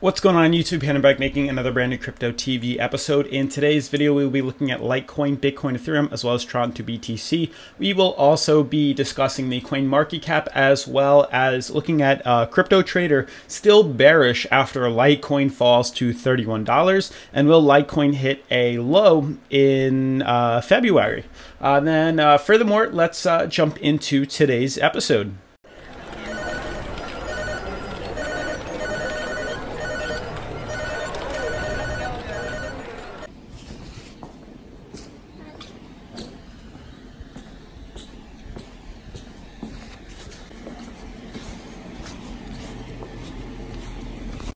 What's going on YouTube? Hayden Schreier making another brand new Crypto TV episode. In today's video, we will be looking at Litecoin, Bitcoin, Ethereum, as well as Tron to BTC. We will also be discussing the coin market cap, as well as looking at crypto trader still bearish after Litecoin falls to $31. And will Litecoin hit a low in February? Furthermore, let's jump into today's episode.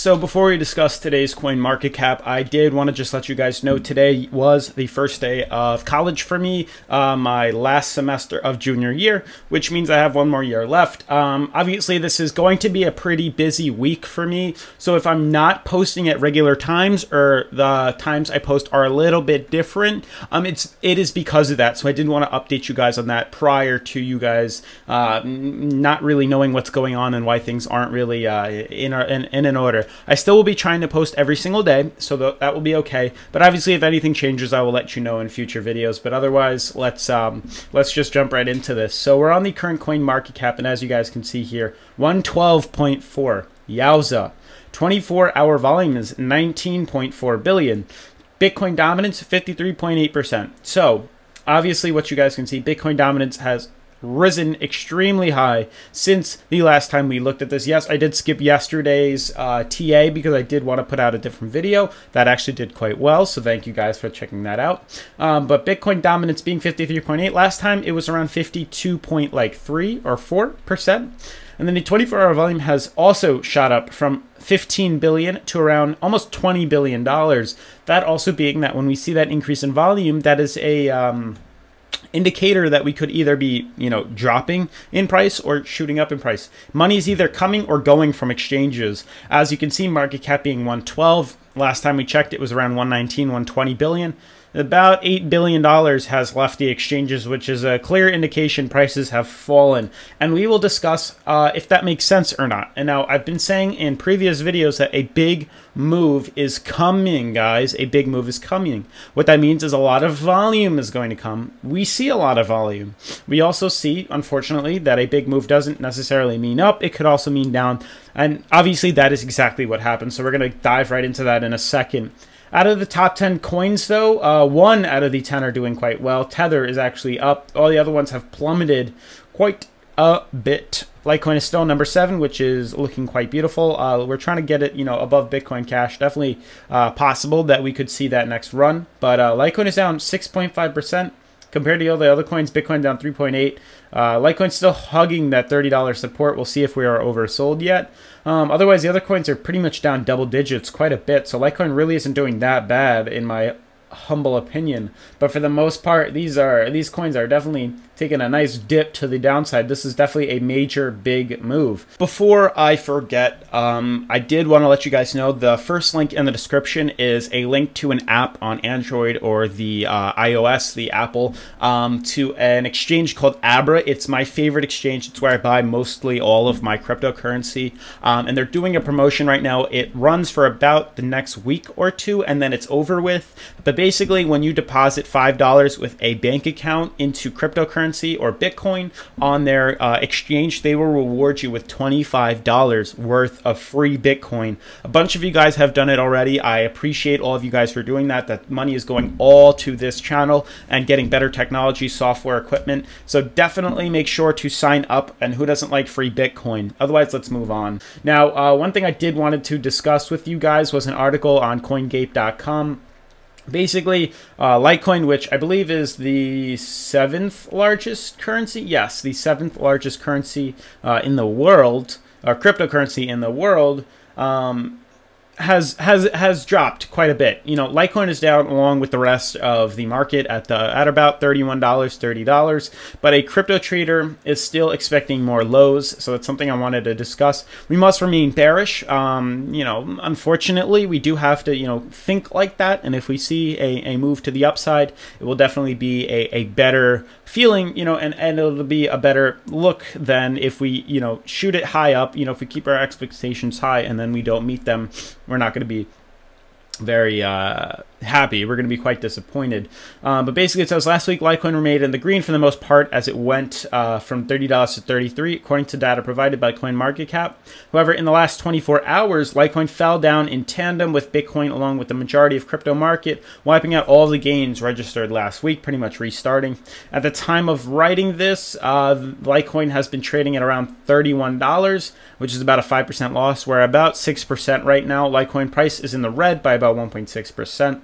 So before we discuss today's coin market cap, I did want to just let you guys know today was the first day of college for me, my last semester of junior year, which means I have one more year left. Obviously, this is going to be a pretty busy week for me. So if I'm not posting at regular times or the times I post are a little bit different, it is because of that. So I did want to update you guys on that prior to you guys not really knowing what's going on and why things aren't really in an order. I still will be trying to post every single day, so that will be okay. But obviously, if anything changes, I will let you know in future videos. But otherwise, let's just jump right into this. So we're on the current coin market cap, and as you guys can see here, 112.4. Yowza. 24-hour volume is 19.4 billion. Bitcoin dominance 53.8%. So obviously, what you guys can see, Bitcoin dominance has risen extremely high since the last time we looked at this. Yes, I did skip yesterday's TA because I did want to put out a different video. That actually did quite well, so thank you guys for checking that out. But Bitcoin dominance being 53.8, last time it was around 52.3 or 4%. And then the 24-hour volume has also shot up from 15 billion to around almost $20 billion. That also being that when we see that increase in volume, that is a indicator that we could either be, dropping in price or shooting up in price. Money is either coming or going from exchanges. As you can see, market cap being 112. Last time we checked, it was around 119, 120 billion. About $8 billion has left the exchanges, which is a clear indication prices have fallen. And we will discuss if that makes sense or not. And now, I've been saying in previous videos that a big move is coming, guys. A big move is coming. What that means is a lot of volume is going to come. We see a lot of volume. We also see, unfortunately, that a big move doesn't necessarily mean up. It could also mean down. And obviously, that is exactly what happened. So we're going to dive right into that in a second. Out of the top 10 coins, though, 1 out of the 10 are doing quite well. Tether is actually up. All the other ones have plummeted quite a bit. Litecoin is still number 7, which is looking quite beautiful. We're trying to get it, above Bitcoin Cash. Definitely possible that we could see that next run. But Litecoin is down 6.5%. Compared to all the other coins, Bitcoin down 3.8. Litecoin's still hugging that $30 support. We'll see if we are oversold yet. Otherwise, the other coins are pretty much down double digits quite a bit. So Litecoin really isn't doing that bad in my humble opinion. But for the most part, these coins are definitely taking a nice dip to the downside. This is definitely a major big move. Before I forget, I did want to let you guys know the first link in the description is a link to an app on Android or the iOS, the Apple, to an exchange called ABRA. It's my favorite exchange. It's where I buy mostly all of my cryptocurrency. And they're doing a promotion right now. It runs for about the next week or two, and then it's over with. But basically, when you deposit $5 with a bank account into cryptocurrency or Bitcoin on their exchange, they will reward you with $25 worth of free Bitcoin. A bunch of you guys have done it already. I appreciate all of you guys for doing that. That money is going all to this channel and getting better technology, software, equipment. So definitely make sure to sign up. And who doesn't like free Bitcoin? Otherwise, let's move on. Now, one thing I did wanted to discuss with you guys was an article on CoinGate.com. Basically, Litecoin, which I believe is the 7th largest currency. Yes, the 7th largest currency in the world, or cryptocurrency in the world, has dropped quite a bit. Litecoin is down along with the rest of the market at about $31, $30. But a crypto trader is still expecting more lows, so that's something I wanted to discuss. We must remain bearish. Unfortunately, we do have to think like that. And if we see a move to the upside, it will definitely be a better feeling, and it'll be a better look than if we shoot it high up. If we keep our expectations high and then we don't meet them, we're not going to be very happy. We're going to be quite disappointed. But basically, it says last week Litecoin remained in the green for the most part as it went from $30 to $33, according to data provided by CoinMarketCap. However, in the last 24 hours, Litecoin fell down in tandem with Bitcoin, along with the majority of crypto market, wiping out all the gains registered last week, pretty much restarting. At the time of writing this, Litecoin has been trading at around $31, which is about a 5% loss. We're about 6% right now. Litecoin price is in the red by about 1.6%.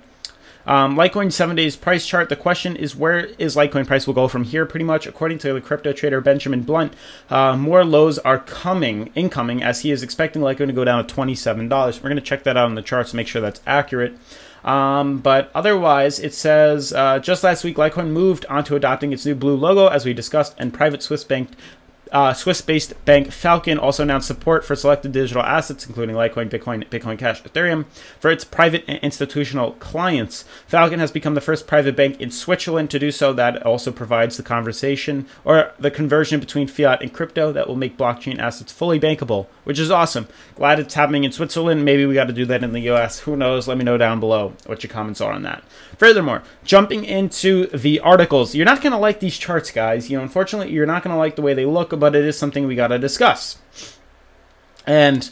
Litecoin 7 days price chart. The question is, where is Litecoin price will go from here? Pretty much, according to the crypto trader Benjamin Blunt, more lows are incoming, as he is expecting Litecoin to go down to $27. We're going to check that out on the charts to make sure that's accurate. But otherwise, it says just last week, Litecoin moved onto adopting its new blue logo, as we discussed, and private Swiss-based bank Falcon also announced support for selected digital assets, including Litecoin, Bitcoin, Bitcoin Cash, Ethereum, for its private and institutional clients. Falcon has become the first private bank in Switzerland to do so. That also provides the conversation or the conversion between fiat and crypto that will make blockchain assets fully bankable, which is awesome. Glad it's happening in Switzerland. Maybe we got to do that in the US. Who knows? Let me know down below what your comments are on that. Furthermore, jumping into the articles, you're not going to like these charts, guys. Unfortunately, you're not going to like the way they look, but it is something we got to discuss. And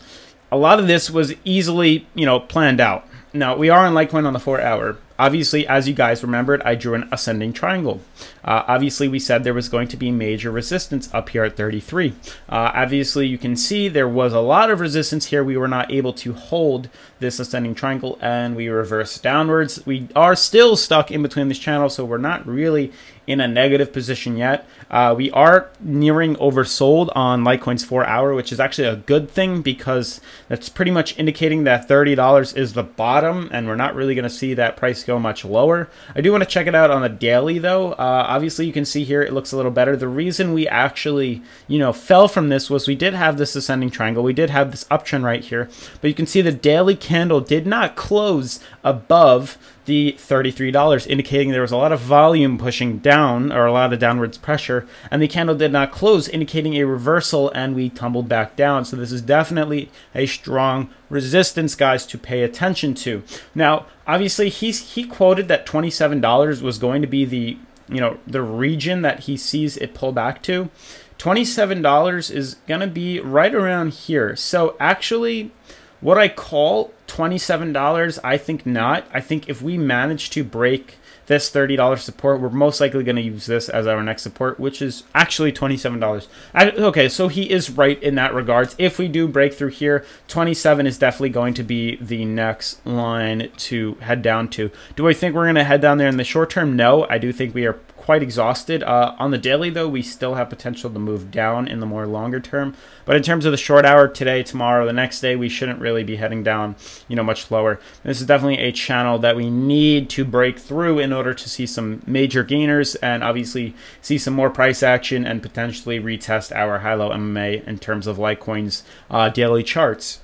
a lot of this was easily, planned out. Now, we are on Litecoin on the 4-hour. Obviously, as you guys remembered, I drew an ascending triangle. Obviously, we said there was going to be major resistance up here at 33. Obviously, you can see there was a lot of resistance here. We were not able to hold this ascending triangle, and we reversed downwards. We are still stuck in between this channel, so we're not really in a negative position yet. We are nearing oversold on Litecoin's 4-hour, which is actually a good thing, because that's pretty much indicating that $30 is the bottom, and we're not really going to see that price go much lower. I do want to check it out on the daily, though. Obviously, you can see here it looks a little better. The reason we actually, fell from this was we did have this ascending triangle. We did have this uptrend right here, but you can see the daily candle did not close above the $33, indicating there was a lot of volume pushing down, or a lot of downwards pressure, and the candle did not close, indicating a reversal, and we tumbled back down. So this is definitely a strong resistance, guys, to pay attention to. Now, obviously, he quoted that $27 was going to be the the region that he sees it pull back to. $27 is going to be right around here. So actually, what I call $27, I think not. I think if we manage to break this $30 support, we're most likely going to use this as our next support, which is actually $27. Okay, so he is right in that regards. If we do break through here, 27 is definitely going to be the next line to head down to. Do I think we're going to head down there in the short term? No, I do think we are quite exhausted. On the daily, though, we still have potential to move down in the more longer term. But in terms of the short hour, today, tomorrow, the next day, we shouldn't really be heading down, much lower. This is definitely a channel that we need to break through in order to see some major gainers, and obviously see some more price action and potentially retest our high-low MMA in terms of Litecoin's daily charts.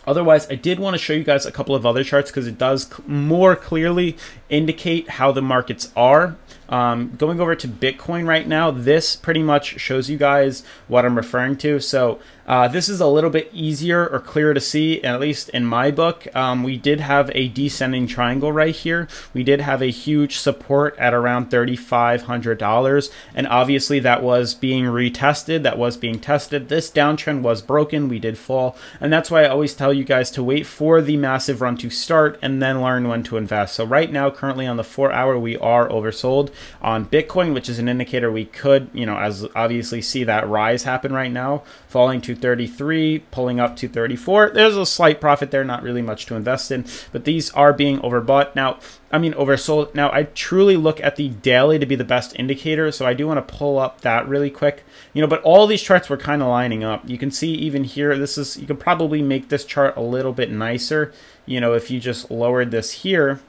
Otherwise, I did want to show you guys a couple of other charts, because it does more clearly indicate how the markets are. Going over to Bitcoin right now, this pretty much shows you guys what I'm referring to. So this is a little bit easier or clearer to see, at least in my book. We did have a descending triangle right here. We did have a huge support at around $3,500, and obviously that was being retested. That was being tested. This downtrend was broken. We did fall, and that's why I always tell you guys to wait for the massive run to start and then learn when to invest. So right now, currently on the 4-hour, we are oversold on Bitcoin, which is an indicator we could, as obviously see that rise happen right now, falling to 33, pulling up to 34. There's a slight profit there, not really much to invest in, but these are being overbought. Now, oversold. Now, I truly look at the daily to be the best indicator, so I do want to pull up that really quick. But all these charts were kind of lining up. You can see even here, you could probably make this chart a little bit nicer. If you just lowered this here,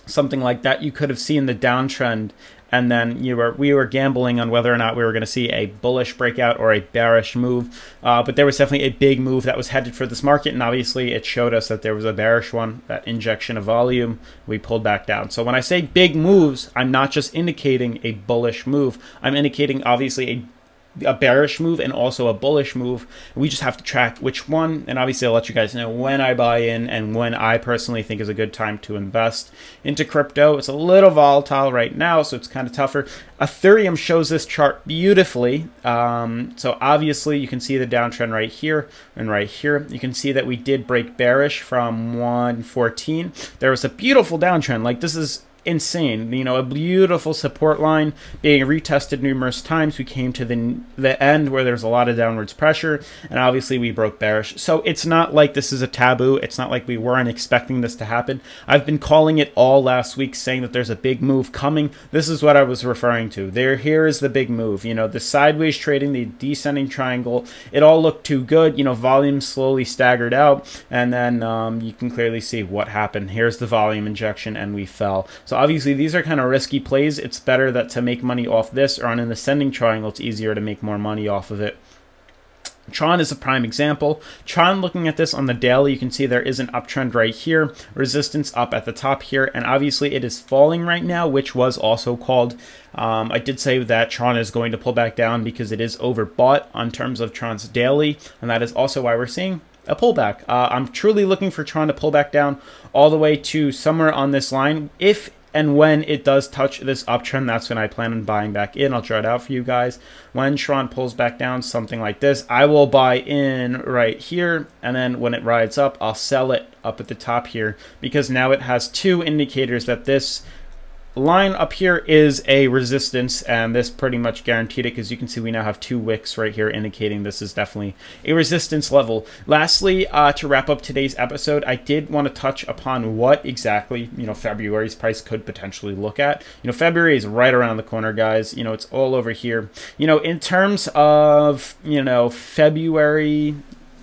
something like that, you could have seen the downtrend, and then we were gambling on whether or not we were going to see a bullish breakout or a bearish move. But there was definitely a big move that was headed for this market, and obviously it showed us that there was a bearish one, that injection of volume. We pulled back down. So when I say big moves, I'm not just indicating a bullish move. I'm indicating obviously a a bearish move and also a bullish move. We just have to track which one, and obviously I'll let you guys know when I buy in and when I personally think is a good time to invest into crypto. It's a little volatile right now, so it's kind of tougher. Ethereum shows this chart beautifully. So obviously you can see the downtrend right here and right here. You can see that we did break bearish from 114. There was a beautiful downtrend. Like, this is insane, you know, a beautiful support line being retested numerous times. We came to the end where there's a lot of downwards pressure, and obviously we broke bearish. So it's not like this is a taboo. It's not like we weren't expecting this to happen. I've been calling it all last week, saying that there's a big move coming. This is what I was referring to. Here is the big move. You know, the sideways trading, the descending triangle, it all looked too good. You know, volume slowly staggered out, and then you can clearly see what happened. Here's the volume injection, and we fell. So obviously these are kind of risky plays. It's better that to make money off this, or on an ascending triangle, it's easier to make more money off of it. Tron is a prime example. Tron, looking at this on the daily, you can see there is an uptrend right here, resistance up at the top here, and obviously it is falling right now, which was also called. I did say that Tron is going to pull back down because it is overbought on terms of Tron's daily, and that is also why we're seeing a pullback. I'm truly looking for Tron to pull back down all the way to somewhere on this line. If and when it does touch this uptrend, that's when I plan on buying back in. I'll draw it out for you guys. When Tron pulls back down, something like this, I will buy in right here, and then when it rides up, I'll sell it up at the top here, because now it has two indicators that this line up here is a resistance, and this pretty much guaranteed it, because you can see we now have two wicks right here indicating this is definitely a resistance level. Lastly, to wrap up today's episode, I did want to touch upon what exactly, you know, February's price could potentially look at. You know, February is right around the corner, guys. You know, it's all over here. You know, in terms of, you know, February,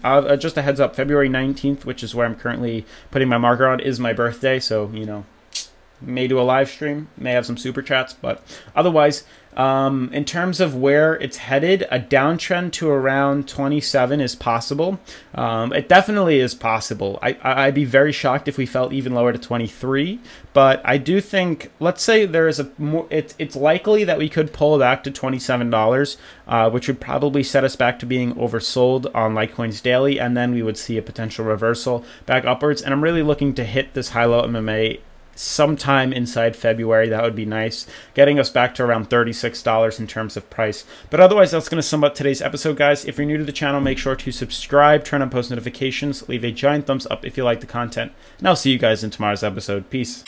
just a heads up, February 19th, which is where I'm currently putting my marker on, is my birthday. So, you know, may do a live stream, may have some super chats, but otherwise, in terms of where it's headed, a downtrend to around 27 is possible. It definitely is possible. I'd be very shocked if we fell even lower to 23, but I do think, let's say there is a more, it's likely that we could pull back to $27, which would probably set us back to being oversold on Litecoin's daily, and then we would see a potential reversal back upwards. And I'm really looking to hit this high-low MMA sometime inside February. That would be nice, getting us back to around $36 in terms of price. But otherwise, that's going to sum up today's episode, guys. If you're new to the channel, make sure to subscribe, turn on post notifications, leave a giant thumbs up if you like the content, and I'll see you guys in tomorrow's episode. Peace.